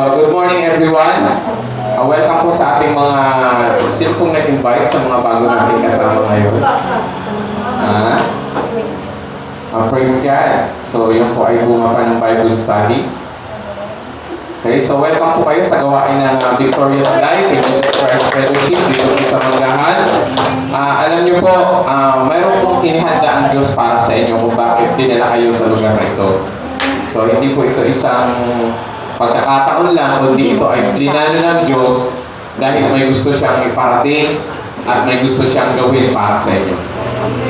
Good morning everyone. Welcome po sa ating mga sino pong nag-invite sa mga bago nating kasama ngayon. Praise God. So yun po ay bunga pa ng Bible study. Okay, so welcome po kayo sa gawain ng Victorious Life in Jesus Christ Fellowship dito po sa Manggahan. Alam niyo po, mayroon pong inihanda ang Diyos para sa inyo kung bakit dinala kayo sa lugar na ito. So hindi po ito isang pagkakataon lang, kundi ito ay plinano ng Diyos dahil may gusto siyang iparating at may gusto siyang gawin para sa inyo.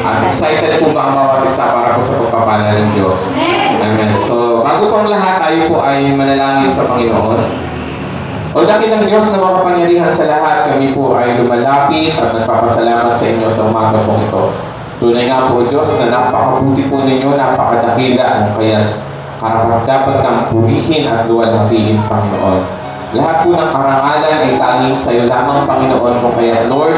At excited po ba ang bawat isa para po sa pagpapala ng Diyos? Amen. So, bago pang lahat, tayo po ay manalangin sa Panginoon. O dakilang Diyos na makapangyarihan sa lahat, kami po ay lumalapit at nagpapasalamat sa inyo sa umaga pong ito. Tunay nga po, Diyos, na napakabuti po ninyo, napakadakila ang kaya karapat-dapat ng purihin at luwalhatiin, Panginoon. Lahat po ng karangalan ay tanging sa iyo lamang, Panginoon. Kung kaya, Lord,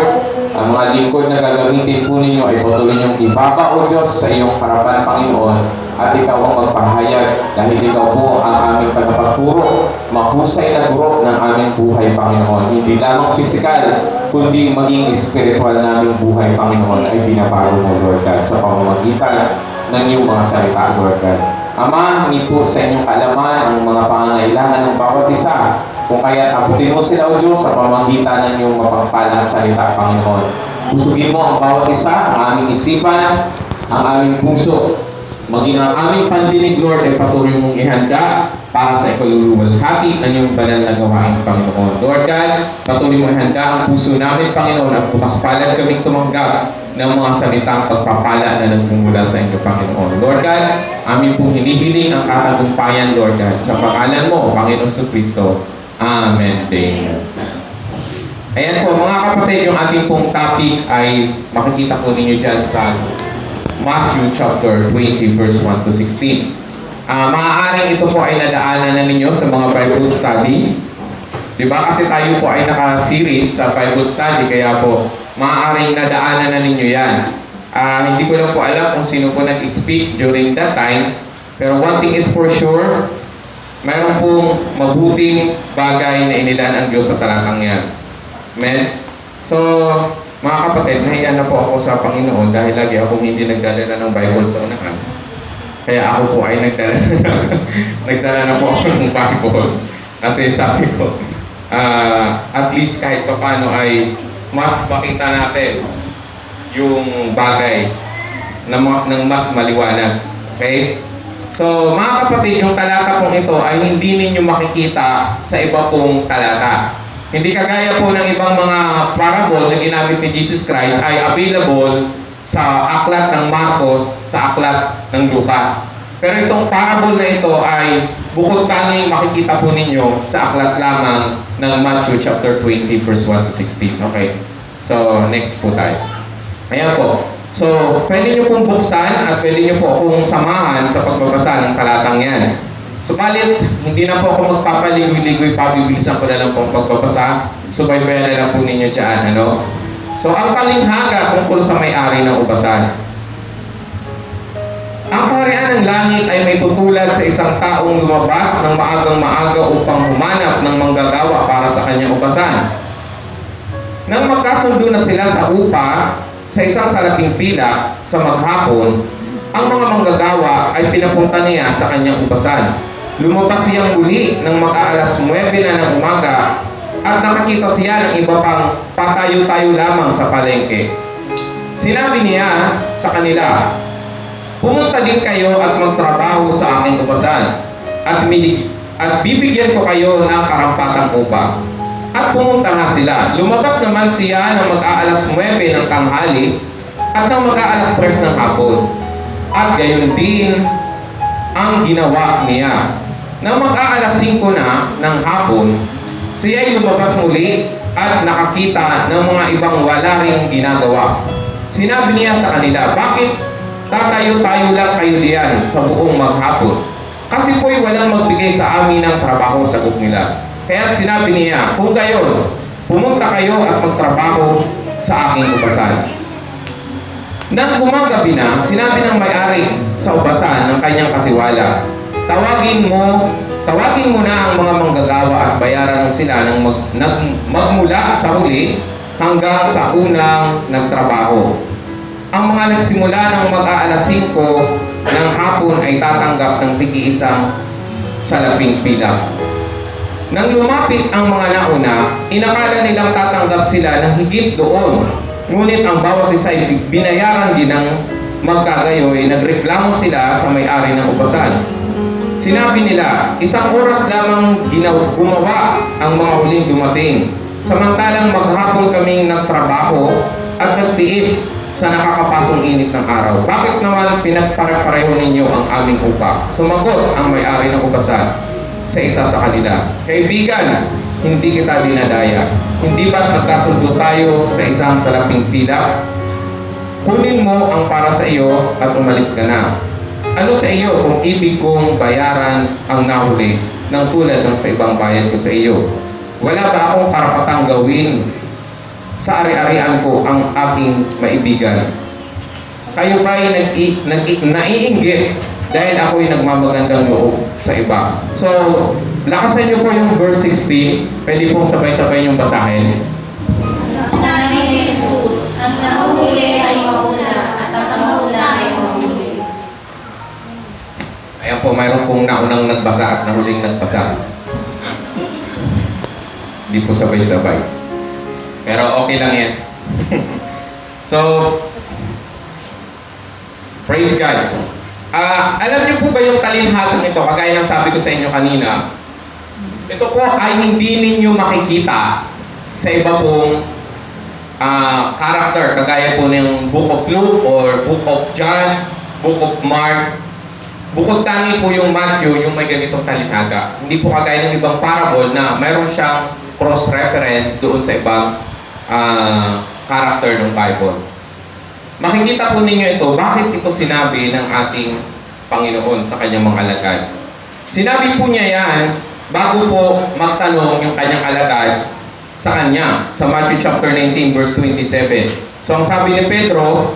ang mga lingkod na gagamitin po ninyo ay patuloy niyong ibaba, O Diyos, sa iyong harapan, Panginoon. At ikaw ang magpahayag dahil ikaw po ang aming tagapagturo, mahusay na guro ng aming buhay, Panginoon. Hindi lamang pisikal, kundi maging espiritual naming buhay, Panginoon, ay binabago mo, Lord God, sa pamamagitan ng iyong mga salita, Lord God. Ama, hindi po sa inyong kalaman ang mga pangangailangan ng bawat isa. Kung kaya abutin mo sila, O Diyos, sa pamamagitan ng iyong mapagpalang salita, Panginoon. Pusugin mo ang bawat isa, ang aming isipan, ang aming puso. Maging ang aming pandinig, Lord, ay patuloy mong ihanda para sa ikaluluwalhati ng iyong banal na gawain, Panginoon. Lord God, patuloy mong ihanda ang puso namin, Panginoon, at bukas palad kaming tumanggap ng mga salitang pagpapala na nagmumula sa inyo, Panginoon. Lord God, amin pong hinihiling ang katagumpayan, Lord God, sa pangalan mo, Panginoon Kristo. Amen. Amen. Ayan po, mga kapatid, yung ating pong topic ay makikita po ninyo dyan sa Matthew chapter 20, verse 1 to 16. Maaaring ito po ay nadaanan na ninyo sa mga Bible study. Diba? Kasi tayo po ay naka-series sa Bible study, kaya po maaaring nadaanan na ninyo yan. Hindi ko lang po alam kung sino po nag-speak during that time, pero one thing is for sure, mayroon pong mabuting bagay na inilaan ang Diyos sa talatang yan. Amen? So, mga kapatid, nahiya na po ako sa Panginoon dahil lagi akong hindi nagdala ng Bible sa unahan. Kaya ako po ay nagdala na po ako ng Bible. Kasi sabi ko, at least kahit pa paano ay mas makita natin yung bagay ng mas maliwanag. Okay? So, mga kapatid, yung talata pong ito ay hindi ninyo makikita sa iba pong talata. Hindi kagaya po ng ibang mga parable na ginamit ni Jesus Christ ay available sa aklat ng Marcos, sa aklat ng Lucas. Pero itong parable na ito ay bukod tanging makikita po ninyo sa aklat lamang ng Matthew chapter 20, verse 1 to 16. Okay? So, next po tayo. Ayan po. So, pwede nyo pong buksan at pwede nyo po akong samahan sa pagbabasa ng talatang yan. Subalit, hindi na po ako magpapaligoy-ligoy, pabibilisan ko na lang po ang pagbabasa. Subaybayan na lang po ninyo dyan, ano? So, ang talinghaga tungkol sa may-ari ng ubasan. Ang kaharian ng langit ay may tutulad sa isang taong lumabas ng maagang maaga upang humanap ng manggagawa para sa kanyang ubasan. Nang magkasundo na sila sa upa, sa isang salaping pila, sa maghapon, ang mga manggagawa ay pinapunta niya sa kanyang ubasan. Lumabas siyang muli ng mag-aalas 9 na ng umaga at nakakita siya ng iba pang patayo-tayo lamang sa palengke. Sinabi niya sa kanila, "Pumunta din kayo at magtrabaho sa aking ubasan at bibigyan ko kayo ng karampatang upa." At pumunta nga sila. Lumabas naman siya ng mag-aalas 9 ng tanghali at ng mag-aalas 3 ng hapon. At gayon din ang ginawa niya. Nang mag-aalas 5 na ng hapon, siya ay lumabas muli at nakakita ng mga ibang wala ring ginagawa. Sinabi niya sa kanila, "Bakit tatayo-tayo lang kayo diyan sa buong maghapon? Kasi po'y walang magbigay sa amin ng trabaho," sagot nila. Kaya sinabi niya, "Kung gayon, pumunta kayo at magtrabaho sa aking ubasan." Nang gumagabi na, sinabi ng may-ari sa ubasan ng kanyang katiwala, "Tawagin mo Tawagin mo na ang mga manggagawa at bayaran mo sila ng magmula sa huli hanggang sa unang nagtrabaho. Ang mga nagsimula ng mag-aalas 5 ng hapon ay tatanggap ng tig-iisang salaping pilak. Nang lumapit ang mga nauna, inakala nilang tatanggap sila ng higit doon. Ngunit ang bawat isa ay binayaran din ng magkagayoy, nagreklamo sila sa may-ari ng ubasan. Sinabi nila, 1 oras lamang gumawa ang mga huling dumating. Samantalang maghapon kaming nagtrabaho at nagtiis sa nakakapasong init ng araw. Bakit naman pinagpare-pareho ninyo ang aming upa? Sumagot ang may-ari ng ubasan sa isa sa kanila, kaibigan, hindi kita dinadaya. Hindi ba't nagkasundo tayo sa isang salaping pilak? Kunin mo ang para sa iyo at umalis ka na. Ano sa iyo kung ibig kong bayaran ang nahuli ng tulad ng sa ibang bayad ko sa iyo? Wala ba akong karapatang gawin sa ari-arian ko ang aking maibigan? Kayo ba'y naiinggit dahil ako'y nagmamagandang loob sa iba? So, lakasan niyo po yung verse 16. Pwede pong sabay-sabay yung basahin. Sabi ni Jesus, ang nahuhuli ay mauna at ang mauna ay mahuli. Ayan po, mayroon pong naunang nagbasa at nahuling nagbasa. Hindi po sabay-sabay. Pero okay lang yan. So, praise God. Alam niyo po ba yung talinhagang ito, kagaya ng sabi ko sa inyo kanina, ito po ay hindi ninyo makikita sa iba pong character, kagaya po ng Book of Luke or Book of John, Book of Mark. Bukod tangi po yung Matthew, yung may ganitong talinhaga. Hindi po kagaya ng ibang parable na mayroon siyang cross-reference doon sa ibang character ng Bible. Makikita po ninyo ito, bakit ito sinabi ng ating Panginoon sa kanyang mga alagad. Sinabi po niya yan bago po magtanong yung kanyang alagad sa kanya, sa Matthew chapter 19 verse 27. So ang sabi ni Pedro,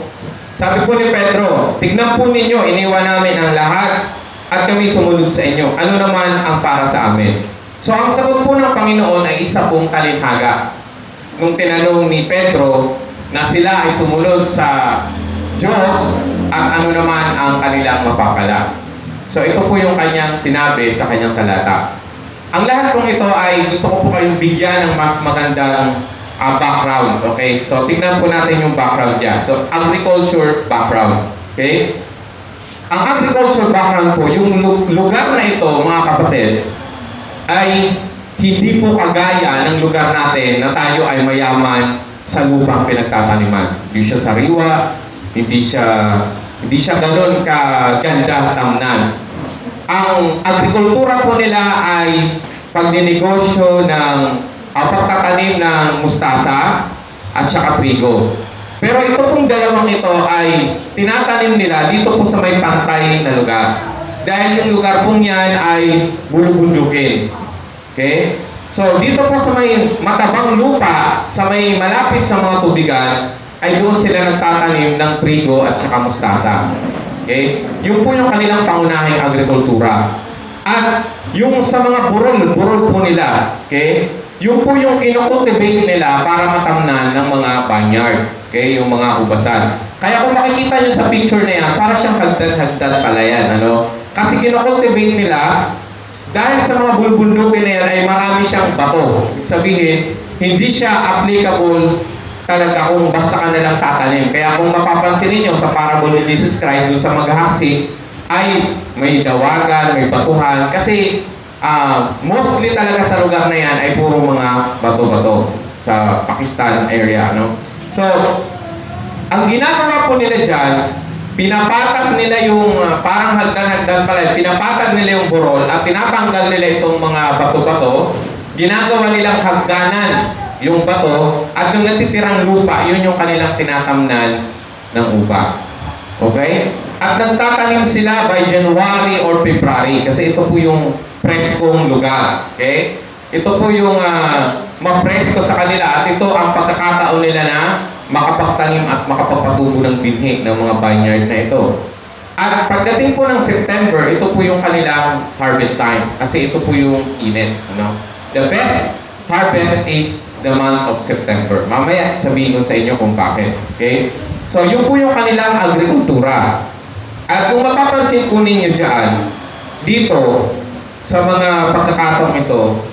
tignan po ninyo, iniwan namin ang lahat at kami sumunod sa inyo. Ano naman ang para sa amin? So ang sagot po ng Panginoon ay isa pong talinhaga. Nung tinanong ni Pedro na sila ay sumunod sa Diyos at ano naman ang kanilang mapapala. So ito po yung kanyang sinabi sa kanyang talata. Ang lahat pong ito ay gusto ko po kayong bigyan ng mas magandang background. Okay? So tignan po natin yung background niya. So agriculture background. Okay? Ang agriculture background po, yung lugar na ito, mga kapatid, ay hindi po kagaya ng lugar natin na tayo ay mayaman sa lupang pinagtataniman. Hindi siya sariwa, hindi siya ganun kaganda tamnan. Ang agrikultura po nila ay pagninegosyo ng pagtatanim ng mustasa at saka trigo. Pero ito pong dalawang ito ay tinatanim nila dito po sa may pantay na lugar. Dahil yung lugar pong yan ay bulubundukin. Okay? So, dito po sa may matabang lupa, sa may malapit sa mga tubigan, ay doon sila nagtatanim ng trigo at saka mustasa. Okay? Yun po yung kanilang pangunahing agrikultura. At yung sa mga burol po nila, okay? Yun po yung kinocultivate nila para matamnan ng mga vineyard. Okay? Yung mga ubasan. Kaya kung makikita nyo sa picture na yan, para siyang hagdan-hagdan pala yan. Ano? Kasi kinocultivate nila, dahil sa mga bulbundukin na yan ay marami siyang bato. Ibig sabihin, hindi siya applicable talaga kung basta ka nalang tatanim. Kaya kung mapapansin niyo sa parable ni Jesus Christ dun sa maghahasi, ay may dawagan, may batuhan. Kasi mostly talaga sa lugar na yan ay puro mga bato-bato sa Pakistan area. No? So, ang ginagawa po nila dyan, pinapatag nila yung parang hagdan-hagdan pala, pinapatag nila yung burol at tinatanggal nila itong mga bato-bato, ginagawa nilang hagdanan yung bato at yung natitirang lupa, yun yung kanilang tinatamnan ng ubas. Okay? At nagtatanim sila by January or February kasi ito po yung preskong lugar. Okay? Ito po yung mapresko sa kanila at ito ang pagkakataon nila na makapagtanim at makapagpatubo ng binhi ng mga vineyard na ito. At pagdating po ng September, ito po yung kanilang harvest time. Kasi ito po yung init. Ano? The best harvest is the month of September. Mamaya sabihin ko sa inyo kung bakit. Okay? So, yun po yung kanilang agrikultura. At kung mapapansin po ninyo dyan, dito, sa mga pagkakataong ito,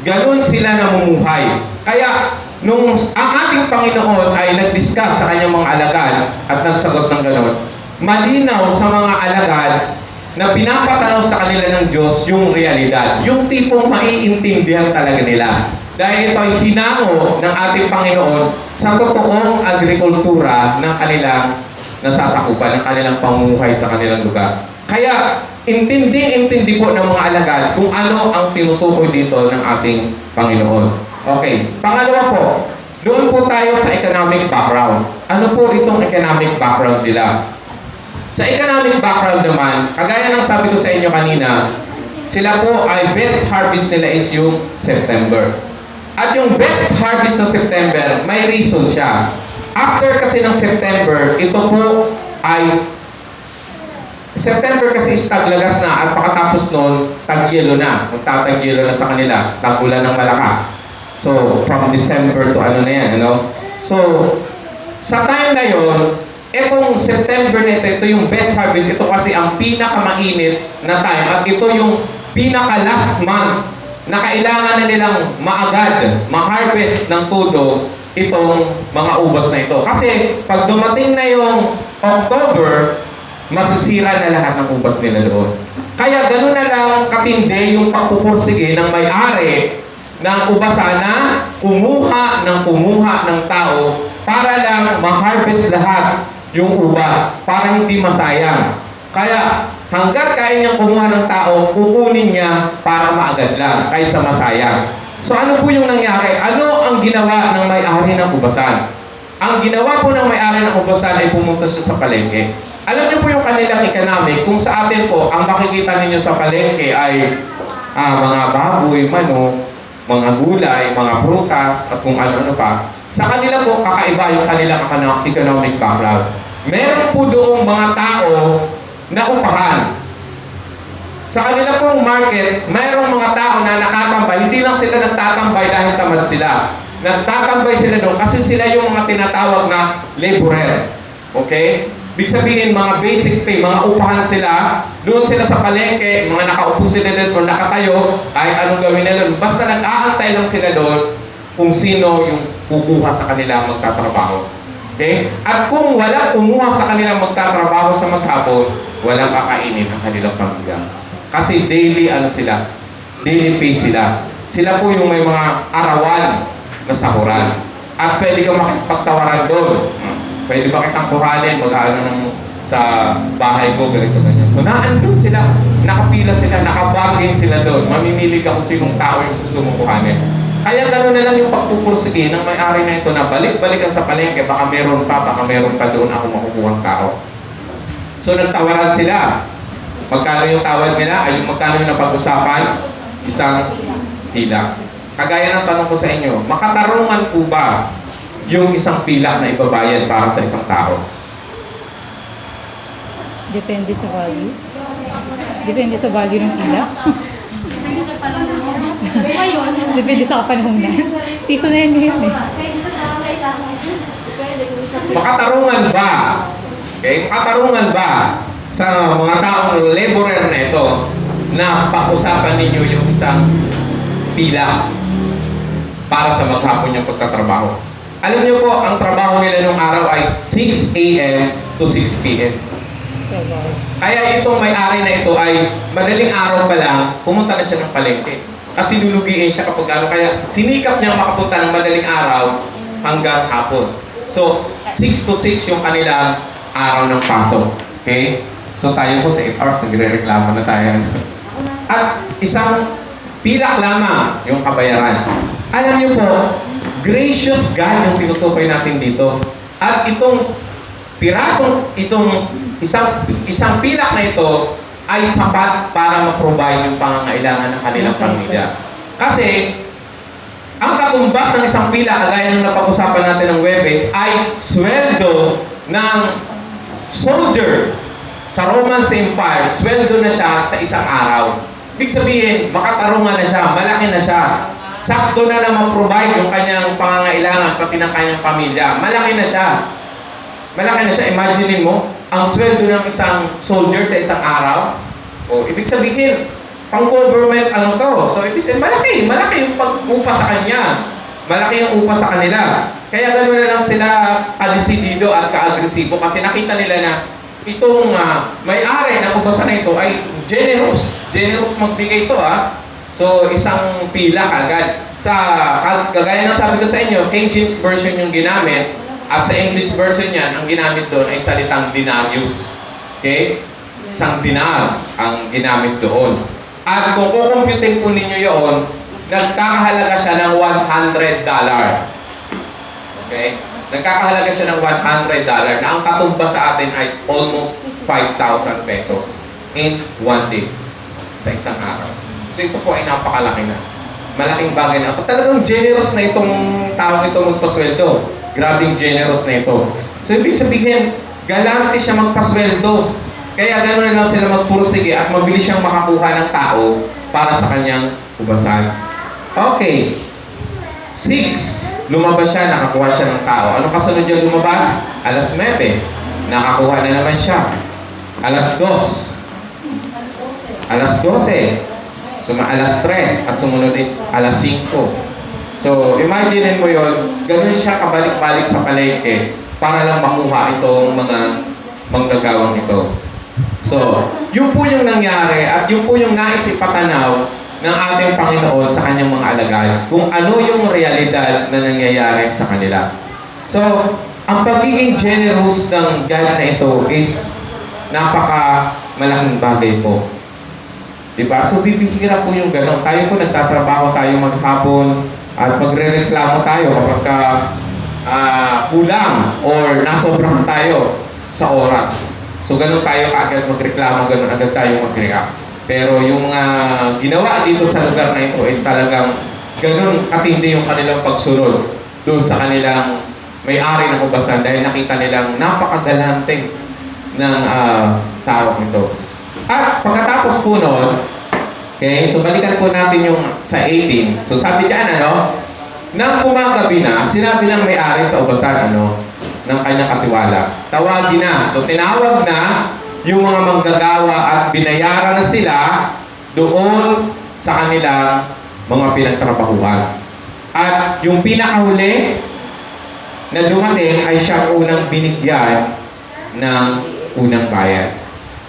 ganun sila namumuhay. Kaya, nung ang ating Panginoon ay nag-discuss sa kanyang mga alagad at nagsagot ng ganun, malinaw sa mga alagad na pinapatanaw sa kanila ng Diyos yung realidad. Yung tipong maiintindihan talaga nila. Dahil ito ay hinango ng ating Panginoon sa totoong agrikultura ng kanilang nasasakupan, ng kanilang pamumuhay sa kanilang lugar. Kaya, intindi po ng mga alagad kung ano ang tinutukoy dito ng ating Panginoon. Okay. Pangalawa po, doon po tayo sa economic background. Ano po itong economic background nila? Sa economic background naman, kagaya ng sabi ko sa inyo kanina, sila po ay best harvest nila is yung September. At yung best harvest ng September, may reason siya. After kasi ng September, ito po ay September kasi is taglagas na at pagkatapos noon, tag-yelo na. Magtatag-yelo na sa kanila. Tag-ulan ng malakas. So, from December to ano na yan, ano? So, sa time na yon, etong September na ito yung best harvest. Ito kasi ang pinakamainit na time. At ito yung pinaka-last month na kailangan na nilang maagad, ma-harvest ng todo itong mga ubas na ito. Kasi pag dumating na yung October, masisira na lahat ng ubas nila doon. Kaya gano'n na lang katindi yung pagpupursige ng may-ari ng ubasan na kumuha ng tao para lang ma-harvest lahat yung ubas para hindi masayang. Kaya hanggat kaya niyang kumuha ng tao, kukunin niya para maagad lang kaysa masayang. So ano po yung nangyari? Ano ang ginawa ng may-ari ng ubasan? Ang ginawa po ng may-ari ng ubasan ay pumunta siya sa palengke. Alam niyo po yung kanilang economic, kung sa atin po, ang makikita ninyo sa palengke ay mga baboy, manok, mga gulay, mga prutas, at kung ano-ano pa. Sa kanila po, kakaiba yung kanilang economic background. Meron po doong mga tao na upahan. Sa kanila pong market, mayroong mga tao na nakatambay. Hindi lang sila nagtatambay dahil tamad sila. Nagtatambay sila doon kasi sila yung mga tinatawag na laborer. Okay? Ibig sabihin, mga basic pay, mga upahan sila. Doon sila sa palengke, mga nakaupo sila doon o nakatayo, kahit anong gawin nila doon. Basta nag-aantay lang sila doon kung sino yung kukuha sa kanila magtatrabaho. Okay? At kung walang kumuha sa kanila magtatrabaho sa maghapon, walang kakainin ang kanilang pamilya. Kasi daily daily pay sila. Sila po yung may mga arawan na sahuran. At pwede kang makipagtawaran doon. Pwede ba kitang kuhanin, mag-ano sa bahay ko, ganito, ganyan. So, naandun sila, nakapila sila, nakabargain sila doon. Mamimili ka kung sinong tao yung gusto mong kuhanin. Kaya gano'n na lang yung pagpupursige ng may-ari na ito na balik-balikan sa palengke, baka meron pa doon ako makukuhang tao. So, nagtawaran sila. Magkano yung tawad nila? Ay, magkano yung napag-usapan? Isang pila. Kagaya ng tanong ko sa inyo, makatarungan po ba yung isang pilak na ibabayad para sa isang tao? Depende sa value. Depende sa value ng pila. Depende sa panahon mo. Ngayon, Depende sa kapanhunan. Piso na yan ngayon eh. Makatarungan ba? Okay, makatarungan ba sa mga taong laborer na ito na pag-usapan ninyo yung isang pila para sa maghapon yung pagtatrabaho? Alam niyo po, ang trabaho nila nung araw ay 6 a.m. to 6 p.m. 12 hours. Kaya itong may-ari na ito ay madaling araw pa lang, pumunta na siya ng palengke. Kasi lulugiin siya kapag ano. Kaya sinikap niya makapunta ng madaling araw hanggang hapon. So, 6 to 6 yung kanilang araw ng pasok. Okay? So, tayo po sa 8 hours, nagre-reklamo na tayo. At isang pilak lamang yung kabayaran. Alam niyo po, gracious God yung tinutukoy natin dito. At itong isang pilak na ito ay sapat para ma-provide yung pangangailangan ng kanilang pamilya. Kasi, ang katumbas ng isang pilak, kagaya ng napag-usapan natin ng Webes, ay sweldo ng soldier Sa Roman Empire, sweldo na siya sa isang araw. Ibig sabihin, makatarungan na siya, malaki na siya. Sakto na ma-provide yung kanyang pangangailangan, pati ng kanyang pamilya. Malaki na siya. Malaki na siya. Imagine mo, ang sweldo ng isang soldier sa isang araw. O, ibig sabihin, pang-government ano to. So, ibig sabihin, malaki yung pag-upa sa kanya. Malaki yung upa sa kanila. Kaya gano'n na lang sila kadesidido at kaagresibo kasi nakita nila na itong may-ari ng ubasa na ito ay generous. Generous magbigay ito So, isang pila kagad. Kagaya ng sabi ko sa inyo, King James Version yung ginamit at sa English version yan, ang ginamit doon ay salitang denarius. Okay? Isang dinar ang ginamit doon. At kung kukumputin po ninyo yun, nagkakahalaga siya ng $100. Okay? Nagkakahalaga siya ng $100 na ang katumbas sa atin ay almost 5,000 pesos in one day sa isang araw. So ito po ay napakalaki na. Malaking bagay na. Talagang generous na itong taong ito magpasweldo. Grabing generous na ito. So ibig sabihin, galante siya magpasweldo. Kaya gano'n na lang sila magpursige at mabilis siyang makakuha ng tao para sa kanyang ubasan. Okay. 6. Lumabas siya, nakakuha siya ng tao. Ano kasunod yung lumabas? Alas 9. Nakakuha na naman siya. Alas 2. Alas 12. Alas 3. At sumunod is alas 5. So, imagine mo yon, ganun siya kabalik-balik sa palengke para lang makuha itong mga manggagawang ito. So, yun po yung nangyari at yun po yung nais ipatanaw ng ating Panginoon sa kanyang mga alagad kung ano yung realidad na nangyayari sa kanila. So, ang pagiging generous ng God na ito is napaka-malaking bagay po. Diba? So, bibihira po yung gano'n. Tayo po nagtatrabaho tayo maghapon at magre-reklamo tayo kapag kulang or nasobrang tayo sa oras. So, gano'n tayo agad magreklamo, gano'n agad tayo mag-react. Pero yung ginawa dito sa lugar na ito is talagang gano'n katindi yung kanilang pagsunod doon sa kanilang may-ari ng ubasan dahil nakita nilang napakagalante ng tao ito. At pagkatapos po noon, okay, so balikan po natin yung sa 18. So sabi diyan, nang kumagabi na, sinabi ng may-ari sa ubasan, ng kanyang katiwala, tawagin na. So tinawag na yung mga manggagawa at binayaran na sila doon sa kanilang mga pinagtrabahuan. At yung pinakahuli na dumating ay siyang unang binigyan ng unang bayad.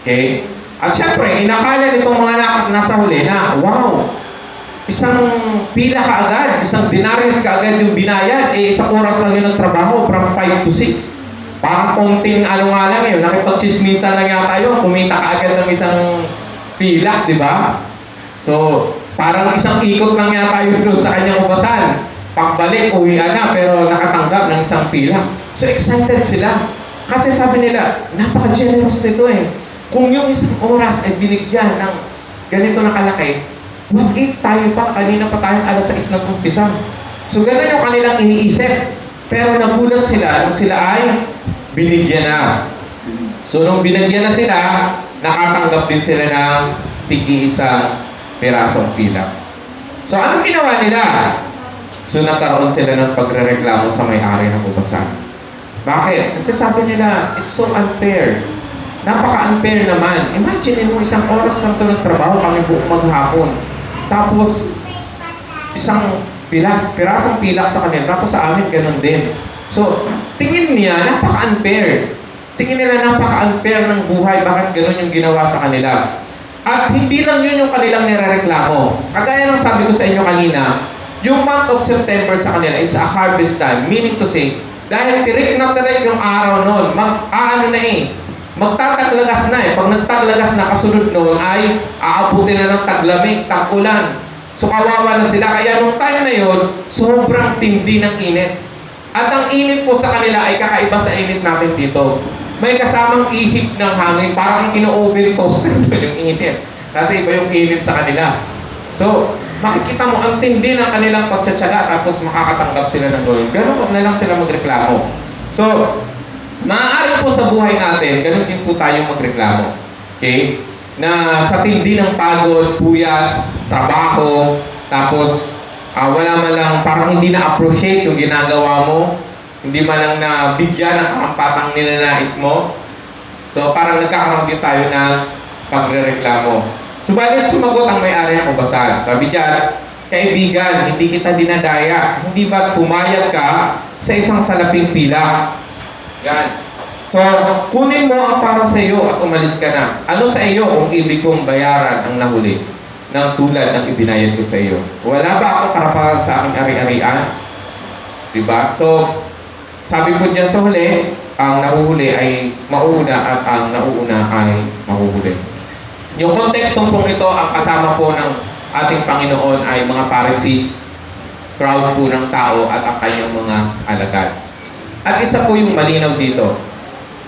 Okay? At syempre, inakala nitong mga nasa huli na, wow, isang pila kaagad, isang denarius kaagad yung binayad, isang oras lang yun ng trabaho, from 5 to 6. Parang konting nga lang yun, nakipagchismisan lang yata yun, kumita kaagad ng isang pila, di ba? So, parang isang ikot lang yata yun doon sa kanyang ubasan. Pagbalik, uwian na, pero nakatanggap ng isang pila. So, excited sila. Kasi sabi nila, napaka-generous nito Kung yung isang oras ay binigyan ng ganito na kalaki, what if tayo pa, kanina pa tayong alas 6 nag-umpisa. So, ganun yung kanilang iniisip. Pero nagulat sila nung sila ay binigyan na. So, nung binigyan na sila, nakatanggap din sila ng tig-iisang pirasong pila. So, anong ginawa nila? So, nagkaroon sila ng pagrereklamo sa may-ari ng ubasan. Bakit? Kasi sabi nila, it's so unfair. Napaka-unfair naman. Imagine mo, isang oras lang ito nagtrabaho kami buong maghapon. Tapos, isang pirasong pilak sa kanila. Tapos sa amin, ganun din. So, tingin niya, napaka-unfair. Tingin nila, napaka-unfair ng buhay. Bakit ganun yung ginawa sa kanila? At hindi lang yun yung kanilang nirereklamo. Kagaya ng sabi ko sa inyo kanina, yung month of September sa kanila is a harvest time. Meaning to say, dahil tirik na tirik yung araw noon, magtataglagas na Pag nagtaglagas na, kasunod noon ay aabutin na ng taglamig, tag-ulan. So kawawa na sila. Kaya nung time na yun, sobrang tindi ng init. At ang init po sa kanila ay kakaiba sa init namin dito. May kasamang ihip ng hangin, parang ino-overtoast yung init. Kasi iba yung init sa kanila. So, makikita mo, ang tindi ng kanilang pagtsatsaga, tapos makakatanggap sila ng gawin. Ganun na lang sila magreklamo. So, Maaari po sa buhay natin, ganun din po tayong magreklamo. Okay? Na sa tindi ng pagod, puyat, trabaho, tapos wala man lang, parang hindi na-appreciate yung ginagawa mo, hindi man lang nabigyan ng karampatang ninanais mo. So parang nagkakaroon din tayo ng pagrereklamo. Subalit sumagot ang may-ari ng ubasan. Sabi diyan, kaibigan, hindi kita dinadaya. Hindi ba pumayag ka sa isang salaping pila? Yan. So, kunin mo ang para sa iyo at umalis ka na. Ano sa iyo kung ibig kong bayaran ang nahuli ng tulad ng ibinayad ko sa iyo? Wala ba akong karapatan sa aking ari-arian? Diba? So, sabi ko dyan sa huli, ang nahuhuli ay mauuna at ang nauuna ay mahuhuli. Yung kontekstong pong ito, ang kasama po ng ating Panginoon ay mga Pharisees, crowd po ng tao at ang kanyang mga alagad. At isa po yung malinaw dito.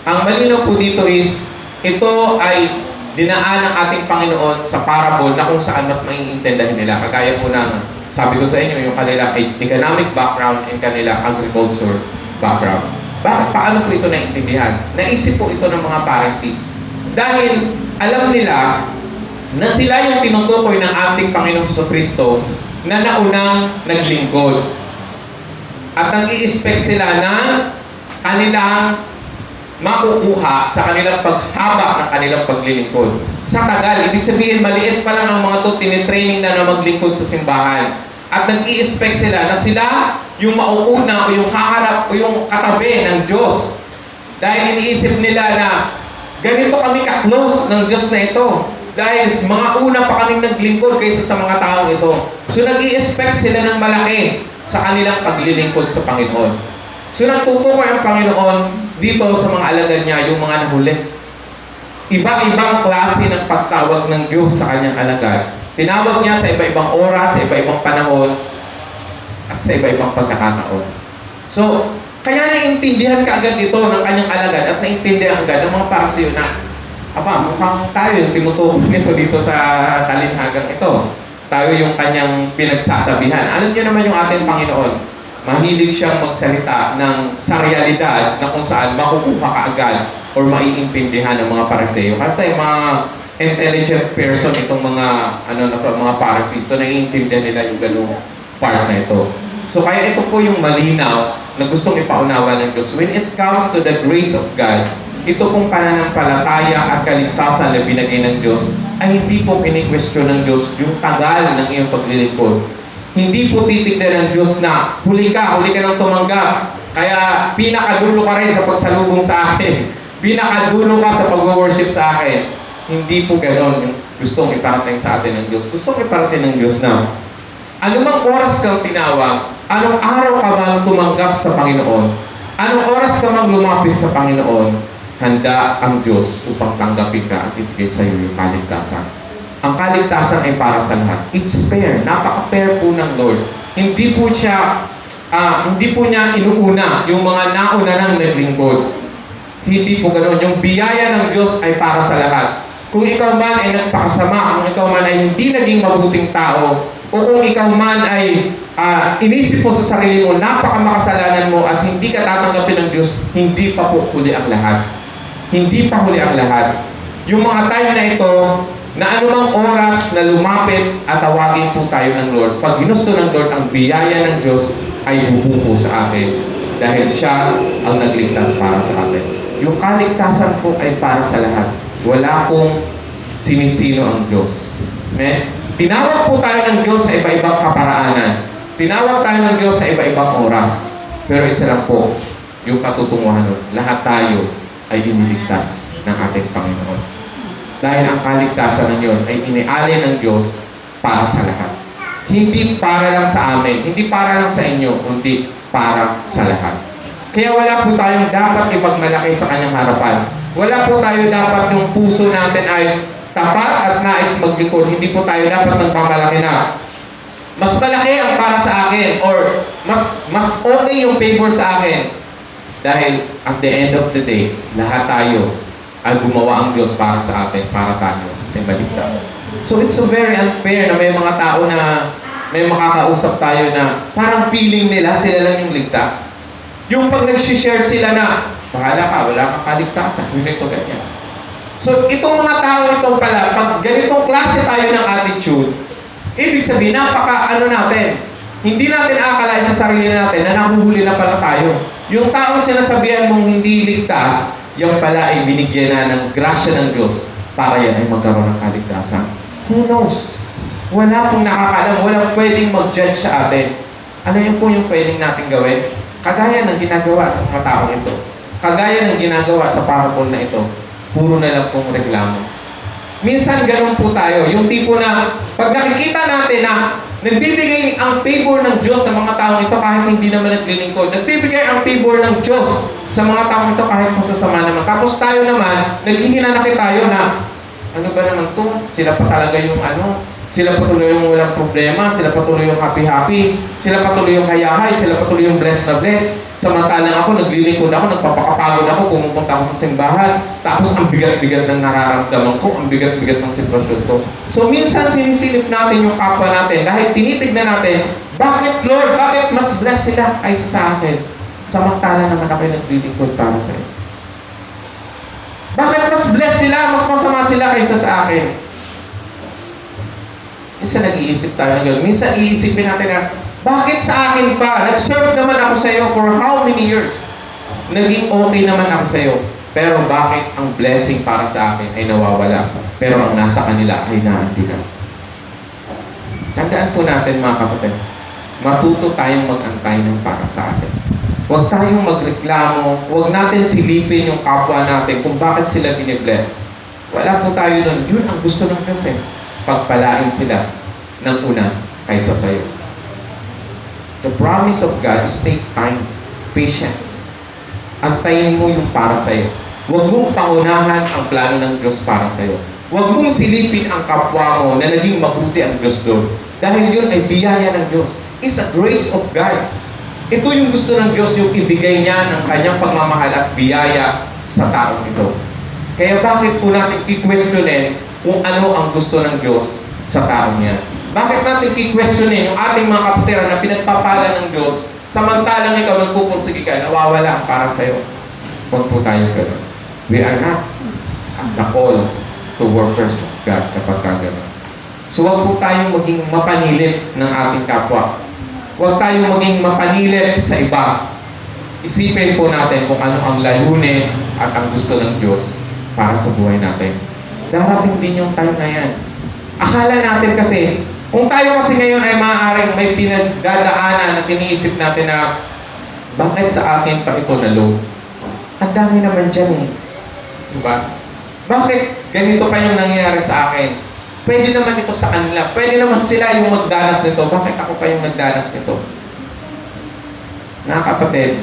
Ang malinaw po dito is, ito ay dinaan ng ating Panginoon sa parable na kung saan mas maiintindihan nila. Kagaya po ng, sabi ko sa inyo, yung kanilang economic background and kanilang agriculture background. Bakit? Paano po ito naintindihan? Naisip po ito ng mga Pharisees. Dahil alam nila na sila yung tinutukoy ng ating Panginoon Jesucristo na naunang naglingkod. At nag-i-expect sila na kanilang makukuha sa kanilang paghaba ng kanilang paglilingkod. Sa tagal, ibig sabihin, maliit pa lang ang mga to, tinitraining na maglingkod sa simbahan. At nag-i-expect sila na sila yung mauuna o yung haharap o yung katabi ng Diyos. Dahil iniisip nila na ganito kami ka-close ng Diyos na ito. Dahil mga una pa kaming naglingkod kaysa sa mga taong ito. So nag-i-expect sila ng malaki sa kanilang paglilingkod sa Panginoon. So nagtutukoy ang Panginoon dito sa mga alagad niya, yung mga nahuli. Iba-ibang klase ng pagtawag ng Diyos sa kanyang alagad. Tinawag niya sa iba-ibang oras, sa iba-ibang panahon, at sa iba-ibang pagkakataon. So, kaya naiintindihan ka agad ito ng kanyang alagad at naiintindihan agad ng mga parasiyo na, mukhang tayo yung tinutukoy nito dito sa talinhagang ito. Tayo yung kanyang pinagsasabihan. Alam niyo naman yung ating Panginoon, mahilig siyang magsalita sa realidad na kung saan makukuha ka agad or maiintindihan ng mga Pariseo. Kasi mga intelligent person itong mga Pharisees, so naiintindihan nila yung ganung part na ito. So kaya ito po yung malinaw na gustong ipaunawa ng Diyos. When it comes to the grace of God, ito pong pananampalataya at kaligtasan na binigay ng Diyos ay hindi po pini-question ng Diyos yung tagal ng iyong paglilingkod. Hindi po titignan ng Diyos na huli ka ng tumanggap. Kaya pinakadulo ka rin sa pagsalubong sa akin. Pinakadulo ka sa pag-worship sa akin. Hindi po ganon yung gustong iparating sa atin ng Diyos. Gustong iparating ng Diyos na anumang oras kang tinawag, anong araw ka bang tumanggap sa Panginoon, anong oras ka bang lumapit sa Panginoon, handa ang Diyos upang tanggapin ka at ibigay sa iyo yung kaligtasan. Ang kaligtasan ay para sa lahat. It's fair. Napaka-fair po ng Lord. Hindi po niya inuuna yung mga nauna nang naglingkod. Hindi po ganoon. Yung biyaya ng Diyos ay para sa lahat. Kung ikaw man ay nagpakasama, kung ikaw man ay hindi naging mabuting tao, o kung ikaw man ay inisip mo sa sarili mo, napakamakasalanan mo at hindi ka tatanggapin ng Diyos, hindi pa po huli ang lahat. Hindi pa huli ang lahat. Yung mga time na ito, na anumang oras na lumapit at tawagin po tayo ng Lord, pag ginusto ng Lord ang biyaya ng Diyos ay bubuho sa atin dahil siya ang nagligtas para sa atin. Yung kaligtasan po ay para sa lahat. Wala pong sinisino ang Diyos. Tinawag po tayo ng Diyos sa iba-ibang kaparaanan. Tinawag tayo ng Diyos sa iba-ibang oras. Pero isa lang po yung katutunguhan nun. Lahat tayo ay iniligtas ng ating Panginoon. Dahil ang kaligtasan ng yun ay inialay ng Diyos para sa lahat. Hindi para lang sa amin, hindi para lang sa inyo, kundi para sa lahat. Kaya wala po tayong dapat ipagmalaki sa kanyang harapan. Wala po tayo dapat yung puso natin ay tapat at nais maglingkod. Hindi po tayo dapat nagpamalaki na mas malaki ang para sa akin or mas okay yung favor sa akin. Dahil at the end of the day, lahat tayo ay gumawa ang Diyos para sa atin, para tayo ay maligtas. So it's so very unfair na may mga tao na may makakausap tayo na parang feeling nila sila lang yung ligtas. Yung pag nag-share sila na Bahala ka, wala kang kaligtasan. Ganito, ganyan. So, itong mga tao ito pala, pag ganitong klase tayo ng attitude, ibig sabihin, natin, hindi natin akalain sa sarili natin na nahuhuli na pala tayo. Yung taong sinasabihan mong hindi ligtas, yung pala ay binigyan na ng grasya ng Diyos para yan ay magkaroon ng kaligtasan. Who knows? Wala pong nakakaalam, walang pwedeng mag-judge sa atin. Ano yung po yung pwedeng natin gawin? Kagaya ng ginagawa ng mga taong ito. Kagaya ng ginagawa sa parable na ito. Puro na lang pong reklamo. Minsan ganun po tayo. Yung tipo na, pag nakikita natin na nagbibigay ang favor ng Diyos sa mga taong ito kahit hindi naman naglilingkod. Nagbibigay ang favor ng Diyos sa mga taong ito kahit masasama naman. Tapos tayo naman, naghihinanakit tayo na, ano ba naman to? Sila pa talaga yung sila patuloy yung walang problema, sila patuloy yung happy-happy, sila patuloy yung hayahay, sila patuloy yung blessed na blessed. Samantalang ako, naglilingkod ako, nagpapakapagod ako, pumupunta ako sa simbahan, tapos ang bigat-bigat ng nararamdaman ko, ang bigat-bigat ng sitwasyon ko. So minsan sinisilip natin yung kapwa natin dahil tinitignan natin, bakit Lord, bakit mas blessed sila kaysa sa akin? Samantalang naman ako naglilingkod para sa iyo. Bakit mas blessed sila, mas masama sila kaysa sa akin? Minsan nag-iisip tayo ng gano'n. Minsan iisipin natin na, bakit sa akin pa? Nag-serve naman ako sa iyo for how many years? Naging okay naman ako sa iyo. Pero bakit ang blessing para sa akin ay nawawala? Pero ang nasa kanila ay naantigan. Tandaan po natin mga kapatid, matuto tayong mag-antay ng para sa atin. Huwag tayong magreklamo, huwag natin silipin yung kapwa natin kung bakit sila binibless. Wala po tayo nun. Yun ang gusto ng Diyos eh. Pagpalain sila ng una kaysa sa'yo. The promise of God is take time, patient. Antayin mo yung para sa'yo. Huwag mong pangunahan ang plano ng Diyos para sa'yo. Huwag mong silipin ang kapwa mo na naging mabuti ang Diyos doon. Dahil yun ay biyaya ng Diyos. It's a grace of God. Ito yung gusto ng Diyos, yung ibigay niya ng kanyang pagmamahal at biyaya sa taong ito. Kaya bakit po natin i-questionin kung ano ang gusto ng Diyos sa taong niya? Bakit natin i-questionin yung ating mga kapatira na pinagpapala ng Diyos samantalang ikaw nagpupursige ka, nawawala para sa'yo? Huwag po tayo gano'n. We are not at the call to workers of God kapag gano'n. So huwag po tayong maging mapanilip ng ating kapwa. Huwag tayong maging mapanilip sa iba. Isipin po natin kung ano ang layunin at ang gusto ng Diyos para sa buhay natin. Darating din yung time na yan. Akala natin kasi, kung tayo kasi ngayon ay maaaring may pinagdadaanan at iniisip natin na bakit sa akin pa ito nalo? Ang dami naman dyan eh. Diba? Bakit ganito pa yung nangyayari sa akin? Pwede naman ito sa kanila. Pwede naman sila yung magdanas nito. Bakit ako pa yung magdanas nito? Mga kapatid,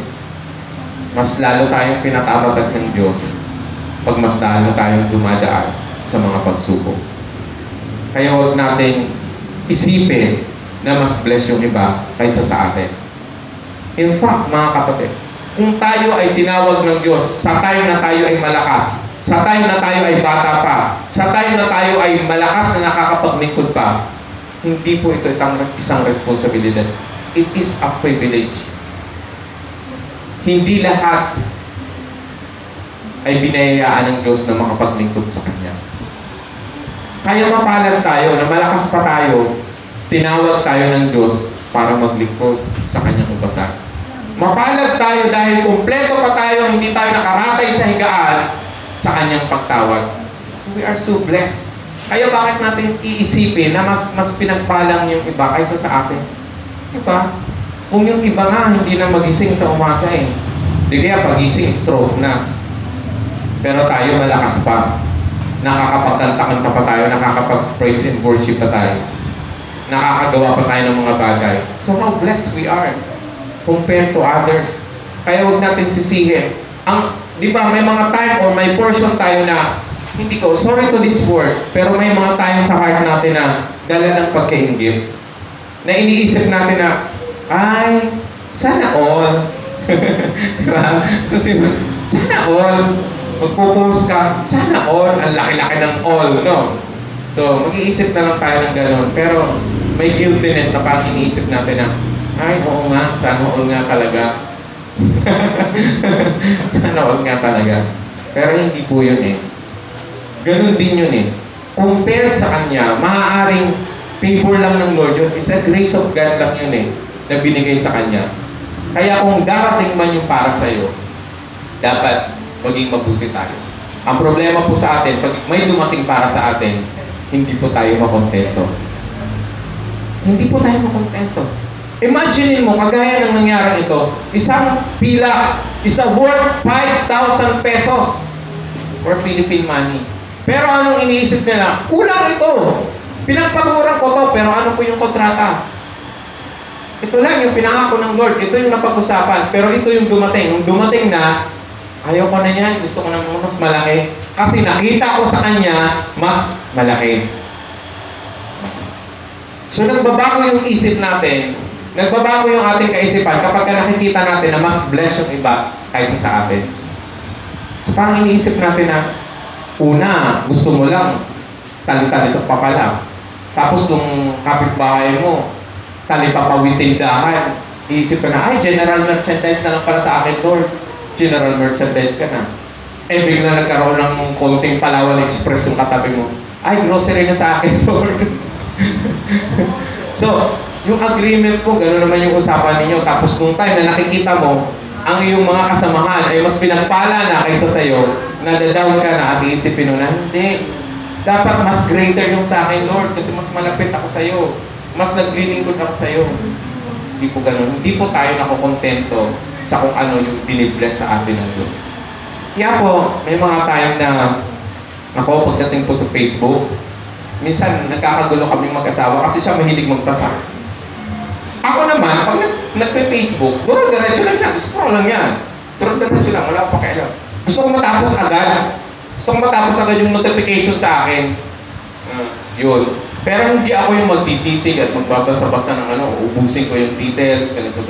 mas lalo tayong pinatatatag ng Diyos pag mas lalo tayong dumadaan sa mga pagsubok. Kaya huwag natin isipin na mas bless yung iba kaysa sa atin. In fact, mga kapatid, kung tayo ay tinawag ng Diyos sa time na tayo ay malakas, sa time na tayo ay bata pa, sa time na tayo ay malakas na nakakapaglingkod pa, hindi po ito isang responsibilidad. It is a privilege. Hindi lahat ay binayayaan ng Diyos na makapaglingkod sa Kanya. Kaya mapalad tayo na malakas pa tayo, tinawag tayo ng Diyos para maglingkod sa Kanyang ubasan. Mapalad tayo dahil kumpleto pa tayo, hindi tayo nakaratay sa higaan sa Kanyang pagtawag. So we are so blessed. Kaya bakit natin iisipin na mas pinagpalang yung iba kaysa sa atin? Diba? Kung yung iba nga hindi na magising sa umaga eh. Di kaya pagising, stroke na. Pero tayo malakas pa. Nakakapagkanta-kanta pa tayo, nakakapag-praise and worship pa tayo. Nakakagawa pa tayo ng mga bagay. So how blessed we are compared to others. Kaya huwag natin sisihin. Di ba, may mga time or may portion tayo na hindi ko, sorry to this word, pero may mga time sa heart natin na dala ng pagkaingit. Na iniisip natin na, ay, sana all. Diba? Kasi, sana all. Magpo-post ka, sana all. Ang laki-laki ng all, no? So, mag-iisip na lang tayo ng gano'n. Pero, may guiltiness na parang iniisip natin na, ay, oo nga, sana all nga talaga. Sana huwag nga talaga. Pero hindi po yun eh. Ganun din yun eh. Compare sa Kanya, maaaring favor lang ng Lord yun. It's a grace of God lang yun eh, na binigay sa Kanya. Kaya kung darating man yung para sa'yo, dapat maging mabuti tayo. Ang problema po sa atin, pag may dumating para sa atin, hindi po tayo makontento. Hindi po tayo makontento. Imagine mo, kagaya ng nangyari ito, isang pila, isa worth 5,000 pesos or Philippine money. Pero anong iniisip nila? Kulang ito. Pinagpaguran ko to, pero ano po yung kontrata? Ito lang yung pinangako ng Lord. Ito yung napag-usapan. Pero ito yung dumating. Nung dumating na, ayaw ko na yan. Gusto ko na mas malaki. Kasi nakita ko sa Kanya, mas malaki. So nagbabago yung isip natin. Nagbabago yung ating kaisipan kapag nakikita natin na mas blessed yung iba kaysa sa atin. So parang iniisip natin na una, gusto mo lang tali-talito pa pala. Tapos nung kapitbahay mo, tali pa pawitindahan. Iisip ka na, ay, general merchandise na lang para sa akin, Lord. General merchandise ka na. Eh, bigla nagkaroon ng konting Palawan Express yung katabi mo. Ay, grocery na sa akin, Lord. So, yung agreement po, gano'n naman yung usapan ninyo. Tapos nung time na nakikita mo, ang iyong mga kasamahan ay mas pinagpala na kaysa sa'yo, nadadown ka na at iisipin mo na, hindi. Dapat mas greater yung sa akin, Lord, kasi mas malapit ako sa'yo. Mas naglilingkod ako sa'yo. Hindi po gano'n. Hindi po tayo nakukontento sa kung ano yung binibless sa atin ng Diyos. Kaya po, may mga time na ako, pagdating po sa Facebook, minsan nagkakagulo kaming mag-asawa kasi siya mahilig magbasa. Ako naman, pag nagpe-Facebook, diretso lang yan, scroll lang yan. Diretso lang, wala pa pakialam. Gusto ko matapos agad. Gusto ko matapos agad yung notification sa akin. Yun. Pero hindi ako yung magtititig at magbabasa-basa ng ubusin ko yung details, ganito.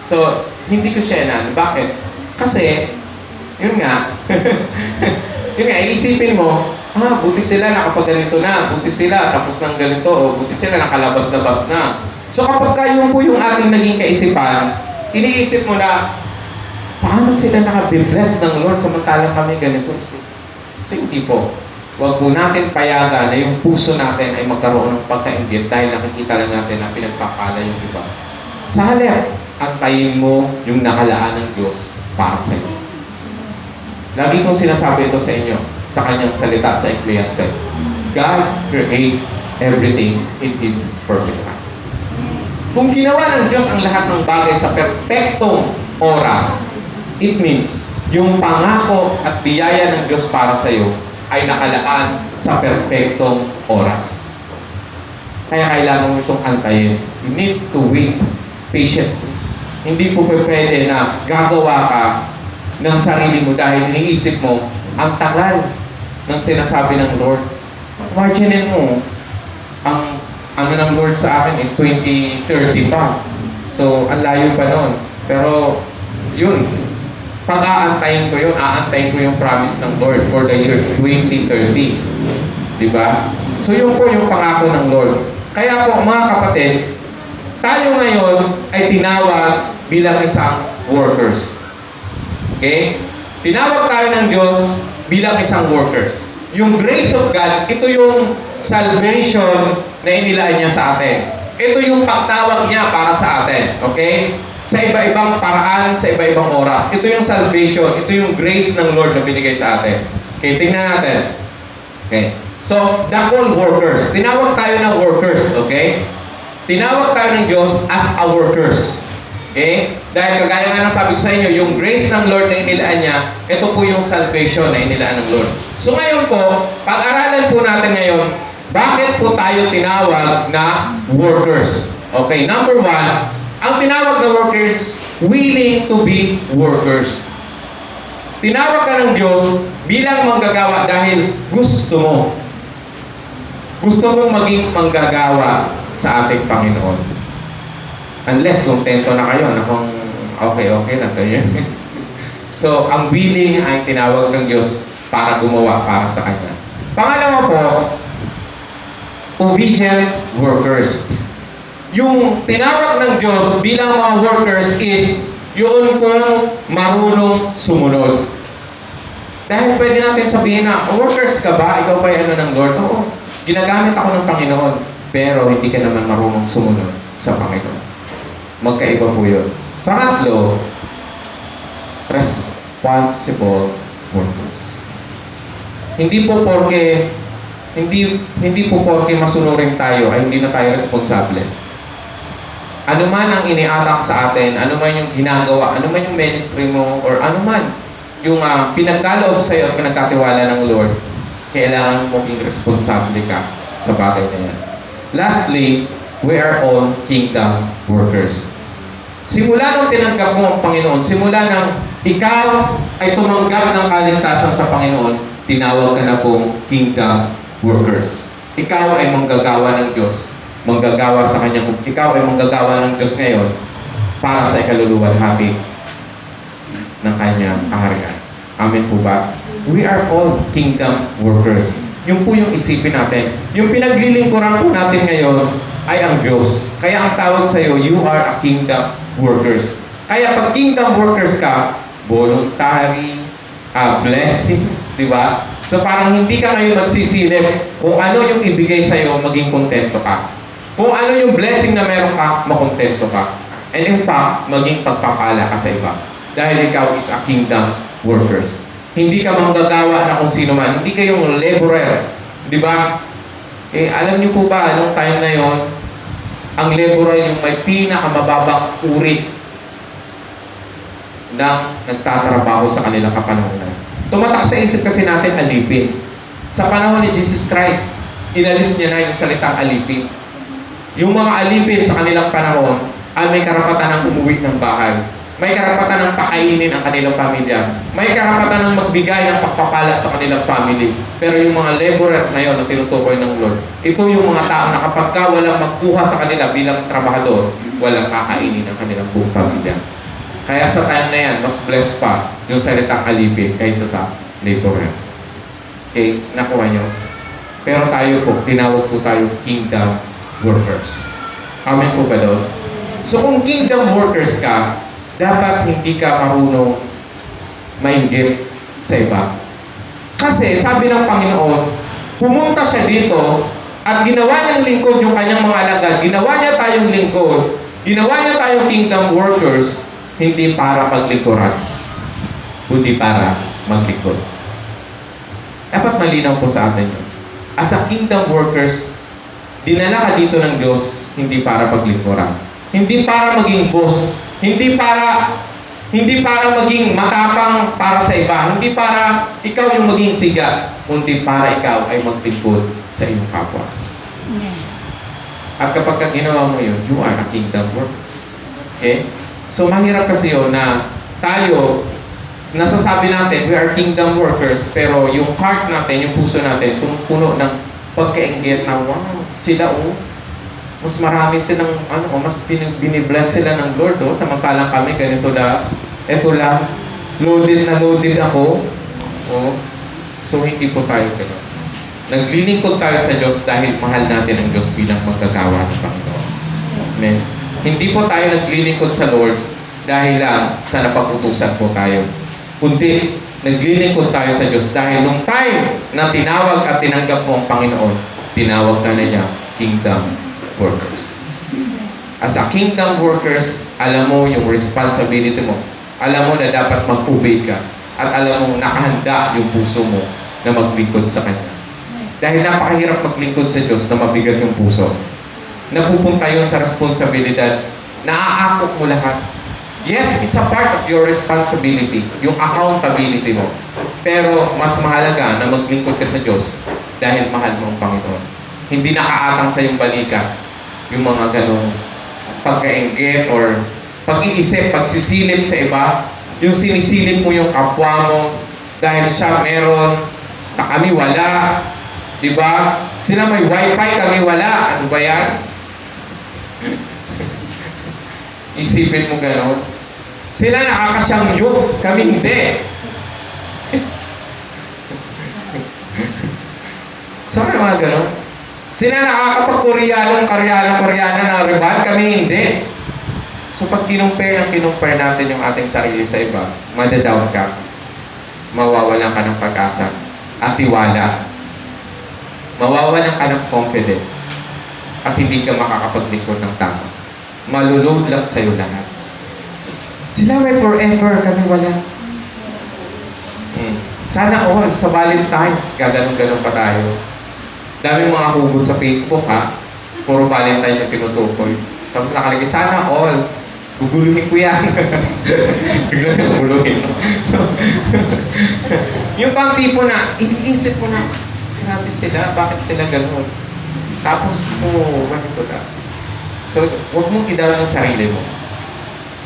So, hindi ko siya inan. Bakit? Kasi, yun nga, iisipin mo, buti sila nakapag-ganito na, buti sila tapos ng ganito, o buti sila nakalabas-labas na. So kapag kayo po yung ating naging kaisipan, iniisip mo na, paano sila nakabibless ng Lord samantalang kami ganito? So hindi po. Huwag po natin payagan na yung puso natin ay magkaroon ng pagkaingit dahil nakikita lang natin na pinagpapala yung iba. Sa halip, antayin mo yung nakalaan ng Diyos para sa iyo. Lagi kong sinasabi ito sa inyo sa kanyang salita sa Ecclesiastes. God create everything in His perfect time. Kung ginawa ng Diyos ang lahat ng bagay sa perpektong oras, it means yung pangako at biyaya ng Diyos para sa iyo ay nakalaan sa perpektong oras. Kaya kailangan mo itong antayin. You need to wait patiently. Hindi po pwede na gagawa ka ng sarili mo dahil iniisip mo ang tagal ng sinasabi ng Lord. Imagine mo, ang ano ng Lord sa akin is 2030 pa. So, ang layo pa nun. Pero, yun. Pag-aantayin ko yun, aantayin ko yung promise ng Lord for the year 2030. Diba? So, yun po yung pangako ng Lord. Kaya po, mga kapatid, tayo ngayon ay tinawag bilang isang workers. Okay? Tinawag tayo ng Diyos bilang isang workers. Yung grace of God, ito yung salvation na inilaan niya sa atin. Ito yung pagtawag niya para sa atin. Okay? Sa iba-ibang paraan, sa iba-ibang oras. Ito yung salvation. Ito yung grace ng Lord na binigay sa atin. Okay, tingnan natin. Okay. So, the call workers. Tinawag tayo ng workers. Okay? Tinawag tayo ng Diyos as a workers. Okay? Dahil kagaya nga ng sabi ko sa inyo, yung grace ng Lord na inilaan niya, ito po yung salvation na inilaan ng Lord. So ngayon po, pag-aralan po natin ngayon, bakit po tayo tinawag na workers? Okay, number one, ang tinawag na workers, willing to be workers. Tinawag ka ng Diyos bilang manggagawa dahil gusto mo. Gusto mong maging manggagawa sa ating Panginoon. Unless kontento na kayo na kung okay na kayo. So, ang willing ay tinawag ng Diyos para gumawa para sa Kanya. Pangalawa po, obedient workers. Yung tinawag ng Diyos bilang mga workers is Yun pong marunong sumunod. Dahil pwede natin sabihin na, workers ka ba? Ikaw ba ano ng Lord? Oo, ginagamit ako ng Panginoon. Pero hindi ka naman marunong sumunod sa Panginoon. Magkaiba po yun. Pangatlo, responsible workers. Hindi po porke masunurin tayo ay hindi na tayo responsable. Ano man ang iniatak sa atin, ano man yung ginagawa, ano man yung ministry mo, or ano man yung pinagkaloob sa iyo at pinagkatiwala ng Lord, kailangan mo maging responsable ka sa bagay na yan. Lastly, we are all kingdom workers. Simula nung tinanggap mo ang Panginoon, simula nang ikaw ay tumanggap ng kaligtasan sa Panginoon, tinawag ka na pong kingdom workers. Ikaw ay manggagawa ng Diyos. Manggagawa sa Kanya. Ikaw ay manggagawa ng Diyos ngayon para sa ikaluluwalhati ng Kanyang kaharian. Amen po ba? We are all kingdom workers. Yung po yung isipin natin. Yung pinaglilingkuran po natin ngayon ay ang Diyos. Kaya ang tawag sa iyo, you are a kingdom workers. Kaya pag kingdom workers ka, voluntary, blessings, di ba? So parang hindi ka ngayon magsisilip kung ano yung ibigay sa iyo, maging kontento ka. Kung ano yung blessing na meron ka, makontento ka. And in fact, maging pagpapala ka sa iba. Dahil ikaw is a kingdom workers. Hindi ka manggagawa na kung sino man. Hindi kayong laborer. Di ba? Eh, alam niyo po ba, anong time na yon, ang laborer yung may pinakamababang uri ng nagtatrabaho sa kanilang kapanahonan. Tumatak sa isip kasi natin alipin. Sa panahon ni Jesus Christ, inalis niya na yung salitang alipin. Yung mga alipin sa kanilang panahon ay may karapatan ng umuwi ng bahay. May karapatan ng pakainin ang kanilang pamilya. May karapatan ng magbigay ng pagpapala sa kanilang family. Pero yung mga laborer na yun na tinutukoy ng Lord, ito yung mga tao na kapag ka walang magkuha sa kanila bilang trabahador, walang kakainin ang kanilang buong pamilya. Kaya sa time na yan, mas blessed pa yung salitang alipin kaysa sa laborer. Okay, nakuha nyo? Pero tayo po, tinawag po tayo kingdom workers. Amen po ba doon? So kung kingdom workers ka, dapat hindi ka marunong mainggit sa iba. Kasi sabi ng Panginoon, pumunta siya dito at ginawa niyang lingkod yung kanyang mga alagad. Ginawa niya tayong lingkod. Ginawa niya tayong kingdom workers, hindi para paglingkuran, kundi para maglingkod. Dapat malinaw po sa atin yun. As a kingdom workers, dinala ka dito ng Diyos, hindi para paglingkuran. Hindi para maging boss. Hindi para maging matapang para sa iba. Hindi para ikaw yung maging siga, kundi para ikaw ay maglingkod sa iyong kapwa. At kapag ginawa mo yun, you are a kingdom workers. Okay? So mahirap kasi yun na tayo, nasasabi natin, we are kingdom workers, pero yung heart natin, yung puso natin, puno ng pagkainggit na, wow, sila mas marami silang, mas binibless sila ng Lord, samantalang kami, ganito na, eto lang, loaded ako, so hindi po tayo gano'n. Naglilingkod tayo sa Diyos dahil mahal natin ang Diyos bilang magkagawa ng Panginoon. Amen. Hindi po tayo naglilingkod sa Lord dahil lang sa napag-utusan po tayo. Kundi, naglilingkod tayo sa Diyos dahil nung time na tinawag at tinanggap mo ang Panginoon, tinawag ka na niya kingdom workers. As a kingdom workers, alam mo yung responsibility mo. Alam mo na dapat mag-obey ka. At alam mo nakahanda yung puso mo na maglingkod sa Kanya. Dahil napakahirap maglingkod sa Diyos na mabigat yung puso. Napupunta yun sa responsibilidad. Naaakot mo lahat. Yes, it's a part of your responsibility. Yung accountability mo. Pero mas mahalaga na maglingkod ka sa Diyos dahil mahal mo ang Panginoon. Hindi nakaatang sa iyong balikat yung mga ganong pagkainggit or pag-iisip, pagsisilip sa iba, yung sinisilip mo yung kapwa mo dahil siya meron, kami wala, di ba? Sila may wifi, kami wala. Ano ba yan? Isipin mo ganon. Sila nakakasyang kami hindi. So may mga ganon. Sila nakakapag-Koreana na riban, kami hindi. So pag kinumpare natin yung ating sarili sa iba, madadown ka, mawawalan ka ng pag-asa at tiwala. Mawawalan ka ng confidence at hindi ka makakapaglingkod ng tama. Malulod lang sa'yo lahat. Sila may forever, kami wala. Sana all, sa Valentine's, gaganon-ganon pa tayo. Daming mga hugot sa Facebook, ha? Puro Valentine yung tinutukoy. Tapos nakalagay, sana all. Guguluhin ko yan. Bigla niyang guguluhin. So, yung pang tipo na, iniisip mo na, grabe sila, bakit sila gano'n? Tapos, ganito na. So, huwag mong idaran ang sarili mo.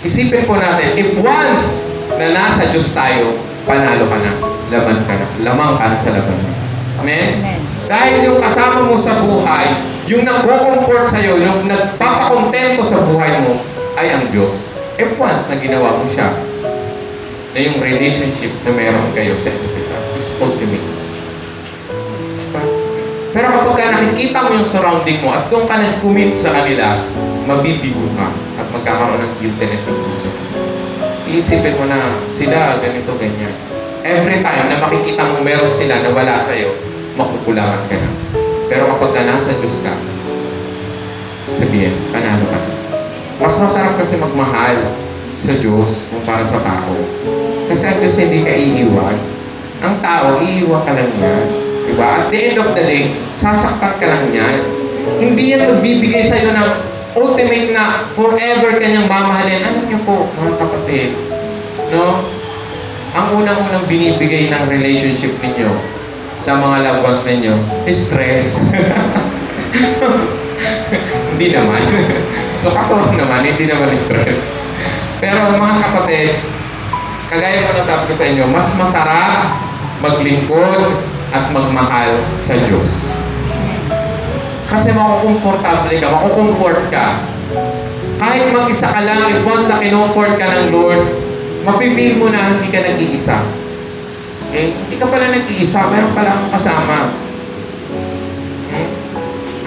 Isipin po natin, if once na nasa Diyos tayo, panalo ka na, laban ka na, lamang ka na sa laban. Amen? Amen. Dahil yung kasama mo sa buhay, yung nagko-comfort sa'yo, yung nagpapakontento sa buhay mo, ay ang Diyos. If once na ginawa mo siya, na yung relationship na meron kayo sa isa't isa is ultimate. Diba? Pero kapag ka nakikita mo yung surrounding mo at doon ka nag-commit sa kanila, mabibigo ka at magkakaroon ng guiltiness sa puso. Iisipin mo na sila ganito, ganyan. Every time na makikita mo meron sila na wala sa'yo, makukulangan ka na. Pero kapag ka nasa Diyos ka, sabihin, panalo ka na. Mas masarap kasi magmahal sa Diyos kumpara sa tao. Kasi ang Diyos hindi ka iiwan. Ang tao, iiwan ka lang yan. Diba? At the end of the day, sasaktan ka lang yan. Hindi yan magbibigay sa'yo ng ultimate na forever kanyang mamahalin. Ano niyo po, mga kapatid? No? Ang unang-unang binibigay ng relationship ninyo sa mga loved ones ninyo is stress. Hindi naman. So, katoon naman, hindi naman stress. Pero mga kapatid, kagaya ko na sabi ko sa inyo, mas masarap maglingkod at magmahal sa Diyos. Kasi makukomportable ka, makukomfort ka. Kahit mag-isa ka lang, if once na kinomfort ka ng Lord, mafe-feel mo na hindi ka nag-iisa. Eh, hindi ka pala nag-iisa, meron pala akong kasama.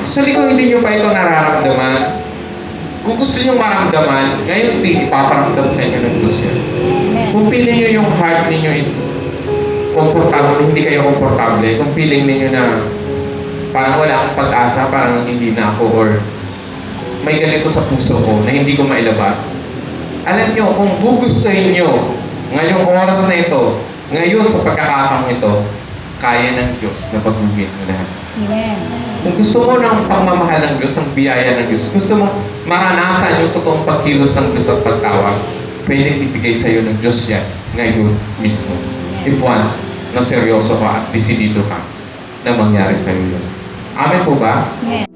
Actually, kung hindi nyo pa ito nararamdaman, kung gusto nyo maramdaman, ngayon hindi ipaparamdam sa inyo ng Diyos yan. Kung feeling nyo yung heart ninyo is komportable, hindi kayo komportable, kung feeling ninyo na parang wala akong pag-asa, parang hindi na ako, or may ganito sa puso ko na hindi ko mailabas. Alam nyo, kung gugustuhin nyo ngayong oras na ito, ngayon sa pagkakataong ito, kaya ng Diyos na pagugin mo lahat. Amen. Kung gusto mo ng pagmamahal ng Diyos, ng biyaya ng Diyos, gusto mo maranasan yung totoong pagkilos ng Diyos at pagtawag, pwedeng ibigay sa'yo ng Diyos yan ngayon mismo. If once na seryoso ka at desidido ka na mangyari sa'yo yun. Amen po ba? Amen.